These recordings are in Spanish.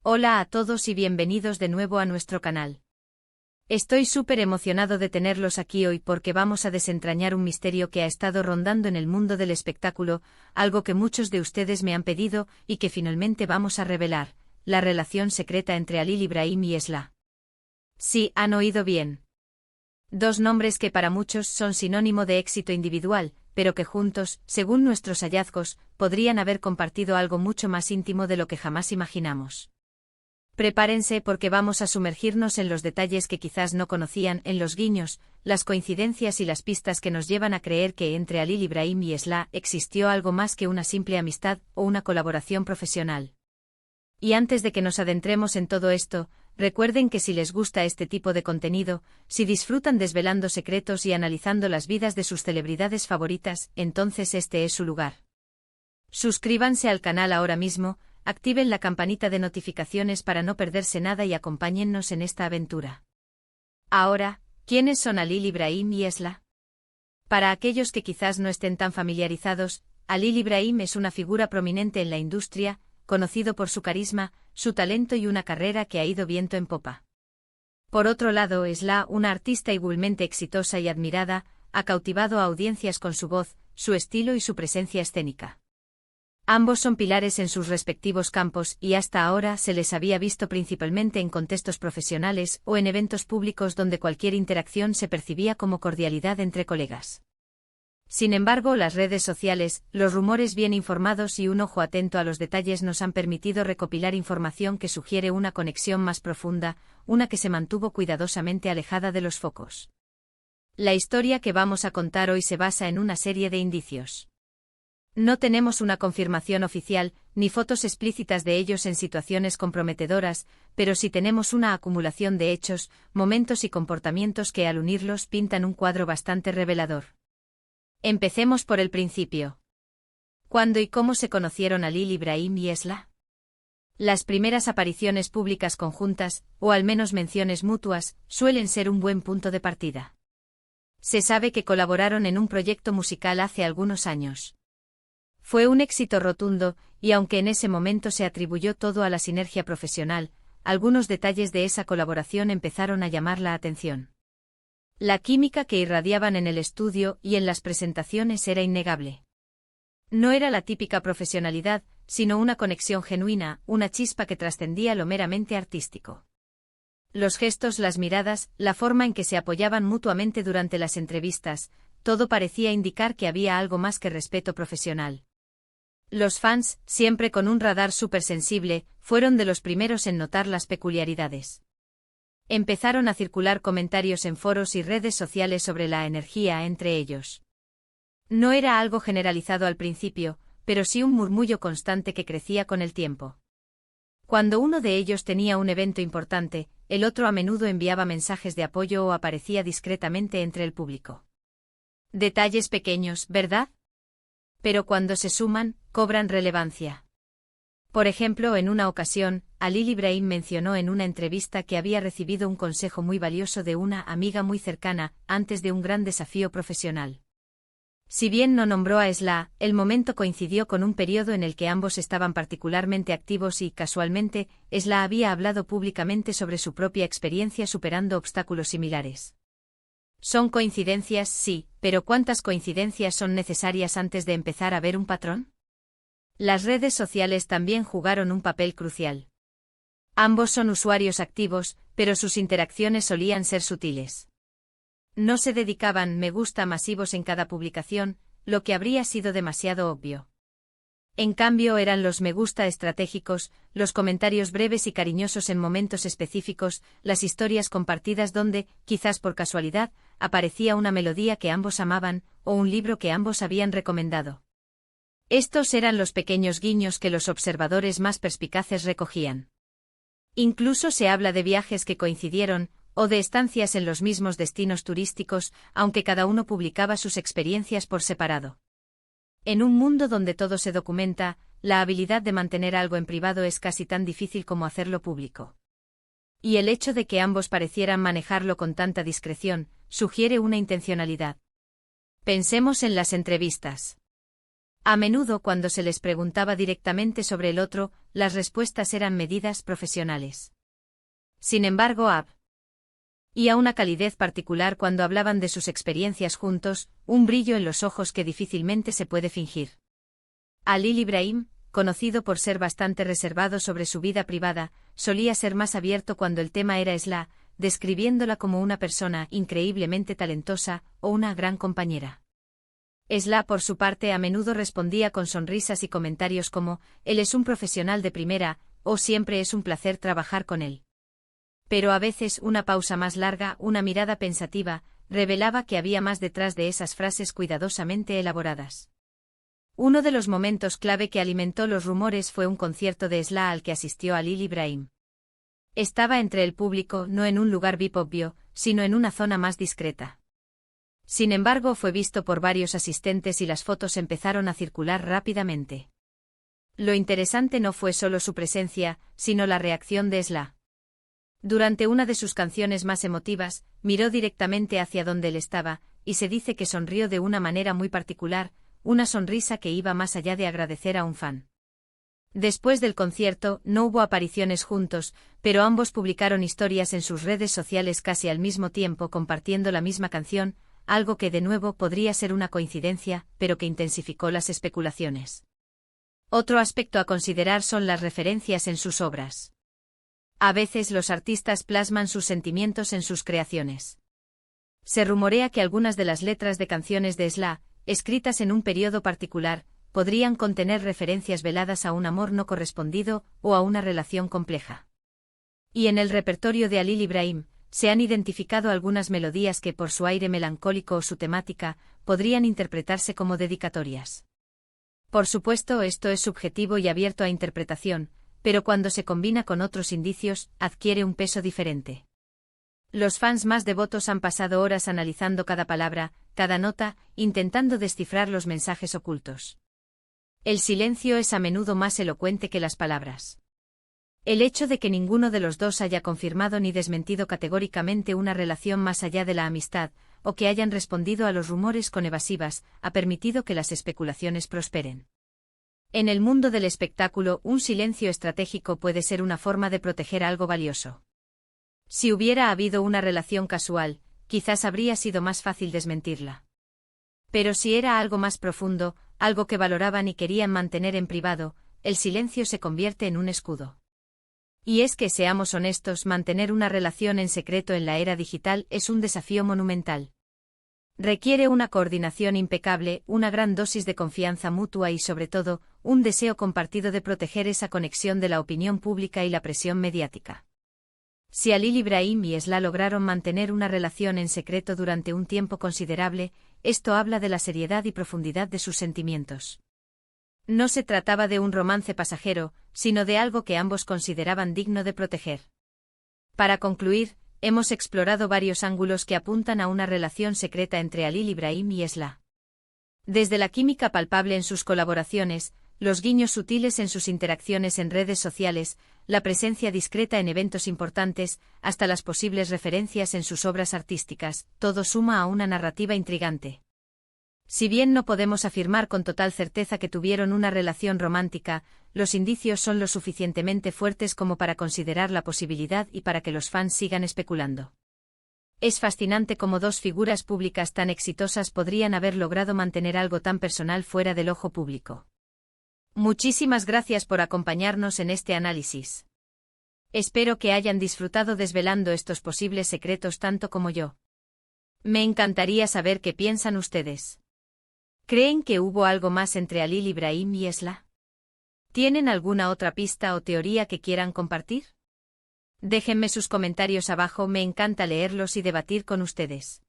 Hola a todos y bienvenidos de nuevo a nuestro canal. Estoy súper emocionado de tenerlos aquí hoy porque vamos a desentrañar un misterio que ha estado rondando en el mundo del espectáculo, algo que muchos de ustedes me han pedido y que finalmente vamos a revelar: la relación secreta entre Halil Ibrahim y Esla. Sí, han oído bien. Dos nombres que para muchos son sinónimo de éxito individual, pero que juntos, según nuestros hallazgos, podrían haber compartido algo mucho más íntimo de lo que jamás imaginamos. Prepárense porque vamos a sumergirnos en los detalles que quizás no conocían, en los guiños, las coincidencias y las pistas que nos llevan a creer que entre Halil Ibrahim y Esla existió algo más que una simple amistad o una colaboración profesional. Y antes de que nos adentremos en todo esto, recuerden que si les gusta este tipo de contenido, si disfrutan desvelando secretos y analizando las vidas de sus celebridades favoritas, entonces este es su lugar. Suscríbanse al canal ahora mismo, activen la campanita de notificaciones para no perderse nada y acompáñennos en esta aventura. Ahora, ¿quiénes son Halil Ibrahim y Esla? Para aquellos que quizás no estén tan familiarizados, Halil Ibrahim es una figura prominente en la industria, conocido por su carisma, su talento y una carrera que ha ido viento en popa. Por otro lado, Esla, una artista igualmente exitosa y admirada, ha cautivado a audiencias con su voz, su estilo y su presencia escénica. Ambos son pilares en sus respectivos campos y hasta ahora se les había visto principalmente en contextos profesionales o en eventos públicos donde cualquier interacción se percibía como cordialidad entre colegas. Sin embargo, las redes sociales, los rumores bien informados y un ojo atento a los detalles nos han permitido recopilar información que sugiere una conexión más profunda, una que se mantuvo cuidadosamente alejada de los focos. La historia que vamos a contar hoy se basa en una serie de indicios. No tenemos una confirmación oficial, ni fotos explícitas de ellos en situaciones comprometedoras, pero sí tenemos una acumulación de hechos, momentos y comportamientos que al unirlos pintan un cuadro bastante revelador. Empecemos por el principio. ¿Cuándo y cómo se conocieron Halil Ibrahim y Esla? Las primeras apariciones públicas conjuntas, o al menos menciones mutuas, suelen ser un buen punto de partida. Se sabe que colaboraron en un proyecto musical hace algunos años. Fue un éxito rotundo, y aunque en ese momento se atribuyó todo a la sinergia profesional, algunos detalles de esa colaboración empezaron a llamar la atención. La química que irradiaban en el estudio y en las presentaciones era innegable. No era la típica profesionalidad, sino una conexión genuina, una chispa que trascendía lo meramente artístico. Los gestos, las miradas, la forma en que se apoyaban mutuamente durante las entrevistas, todo parecía indicar que había algo más que respeto profesional. Los fans, siempre con un radar supersensible, fueron de los primeros en notar las peculiaridades. Empezaron a circular comentarios en foros y redes sociales sobre la energía entre ellos. No era algo generalizado al principio, pero sí un murmullo constante que crecía con el tiempo. Cuando uno de ellos tenía un evento importante, el otro a menudo enviaba mensajes de apoyo o aparecía discretamente entre el público. Detalles pequeños, ¿verdad? Pero cuando se suman, cobran relevancia. Por ejemplo, en una ocasión, Halil Ibrahim mencionó en una entrevista que había recibido un consejo muy valioso de una amiga muy cercana, antes de un gran desafío profesional. Si bien no nombró a Esla, el momento coincidió con un periodo en el que ambos estaban particularmente activos y, casualmente, Esla había hablado públicamente sobre su propia experiencia superando obstáculos similares. ¿Son coincidencias? Sí, pero ¿cuántas coincidencias son necesarias antes de empezar a ver un patrón? Las redes sociales también jugaron un papel crucial. Ambos son usuarios activos, pero sus interacciones solían ser sutiles. No se dedicaban me gusta masivos en cada publicación, lo que habría sido demasiado obvio. En cambio eran los me gusta estratégicos, los comentarios breves y cariñosos en momentos específicos, las historias compartidas donde, quizás por casualidad, aparecía una melodía que ambos amaban, o un libro que ambos habían recomendado. Estos eran los pequeños guiños que los observadores más perspicaces recogían. Incluso se habla de viajes que coincidieron, o de estancias en los mismos destinos turísticos, aunque cada uno publicaba sus experiencias por separado. En un mundo donde todo se documenta, la habilidad de mantener algo en privado es casi tan difícil como hacerlo público. Y el hecho de que ambos parecieran manejarlo con tanta discreción, sugiere una intencionalidad. Pensemos en las entrevistas. A menudo cuando se les preguntaba directamente sobre el otro, las respuestas eran medidas profesionales. Sin embargo, y a una calidez particular cuando hablaban de sus experiencias juntos, un brillo en los ojos que difícilmente se puede fingir. Alil Ibrahim, conocido por ser bastante reservado sobre su vida privada, solía ser más abierto cuando el tema era Esla, describiéndola como una persona increíblemente talentosa o una gran compañera. Esla, por su parte, a menudo respondía con sonrisas y comentarios como, él es un profesional de primera, o siempre es un placer trabajar con él. Pero a veces una pausa más larga, una mirada pensativa, revelaba que había más detrás de esas frases cuidadosamente elaboradas. Uno de los momentos clave que alimentó los rumores fue un concierto de Esla al que asistió Alil Ibrahim. Estaba entre el público, no en un lugar VIP obvio, sino en una zona más discreta. Sin embargo, fue visto por varios asistentes y las fotos empezaron a circular rápidamente. Lo interesante no fue solo su presencia, sino la reacción de Esla. Durante una de sus canciones más emotivas, miró directamente hacia donde él estaba, y se dice que sonrió de una manera muy particular, una sonrisa que iba más allá de agradecer a un fan. Después del concierto, no hubo apariciones juntos, pero ambos publicaron historias en sus redes sociales casi al mismo tiempo compartiendo la misma canción, algo que de nuevo podría ser una coincidencia, pero que intensificó las especulaciones. Otro aspecto a considerar son las referencias en sus obras. A veces los artistas plasman sus sentimientos en sus creaciones. Se rumorea que algunas de las letras de canciones de Esla, escritas en un periodo particular, podrían contener referencias veladas a un amor no correspondido o a una relación compleja. Y en el repertorio de Alil Ibrahim, se han identificado algunas melodías que por su aire melancólico o su temática, podrían interpretarse como dedicatorias. Por supuesto, esto es subjetivo y abierto a interpretación, pero cuando se combina con otros indicios, adquiere un peso diferente. Los fans más devotos han pasado horas analizando cada palabra, cada nota, intentando descifrar los mensajes ocultos. El silencio es a menudo más elocuente que las palabras. El hecho de que ninguno de los dos haya confirmado ni desmentido categóricamente una relación más allá de la amistad, o que hayan respondido a los rumores con evasivas, ha permitido que las especulaciones prosperen. En el mundo del espectáculo, un silencio estratégico puede ser una forma de proteger algo valioso. Si hubiera habido una relación casual, quizás habría sido más fácil desmentirla. Pero si era algo más profundo, algo que valoraban y querían mantener en privado, el silencio se convierte en un escudo. Y es que, seamos honestos, mantener una relación en secreto en la era digital es un desafío monumental. Requiere una coordinación impecable, una gran dosis de confianza mutua y, sobre todo, un deseo compartido de proteger esa conexión de la opinión pública y la presión mediática. Si Alil Ibrahim y Esla lograron mantener una relación en secreto durante un tiempo considerable, esto habla de la seriedad y profundidad de sus sentimientos. No se trataba de un romance pasajero, sino de algo que ambos consideraban digno de proteger. Para concluir, hemos explorado varios ángulos que apuntan a una relación secreta entre Alil Ibrahim y Esla. Desde la química palpable en sus colaboraciones, los guiños sutiles en sus interacciones en redes sociales, la presencia discreta en eventos importantes, hasta las posibles referencias en sus obras artísticas, todo suma a una narrativa intrigante. Si bien no podemos afirmar con total certeza que tuvieron una relación romántica, los indicios son lo suficientemente fuertes como para considerar la posibilidad y para que los fans sigan especulando. Es fascinante cómo dos figuras públicas tan exitosas podrían haber logrado mantener algo tan personal fuera del ojo público. Muchísimas gracias por acompañarnos en este análisis. Espero que hayan disfrutado desvelando estos posibles secretos tanto como yo. Me encantaría saber qué piensan ustedes. ¿Creen que hubo algo más entre Alil Ibrahim y Esla? ¿Tienen alguna otra pista o teoría que quieran compartir? Déjenme sus comentarios abajo, me encanta leerlos y debatir con ustedes.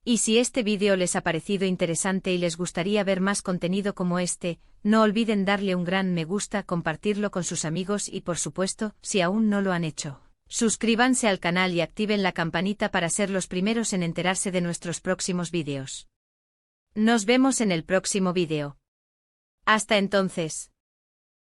Y si este vídeo les ha parecido interesante y les gustaría ver más contenido como este, no olviden darle un gran me gusta, compartirlo con sus amigos y, por supuesto, si aún no lo han hecho, suscríbanse al canal y activen la campanita para ser los primeros en enterarse de nuestros próximos vídeos. Nos vemos en el próximo vídeo. Hasta entonces.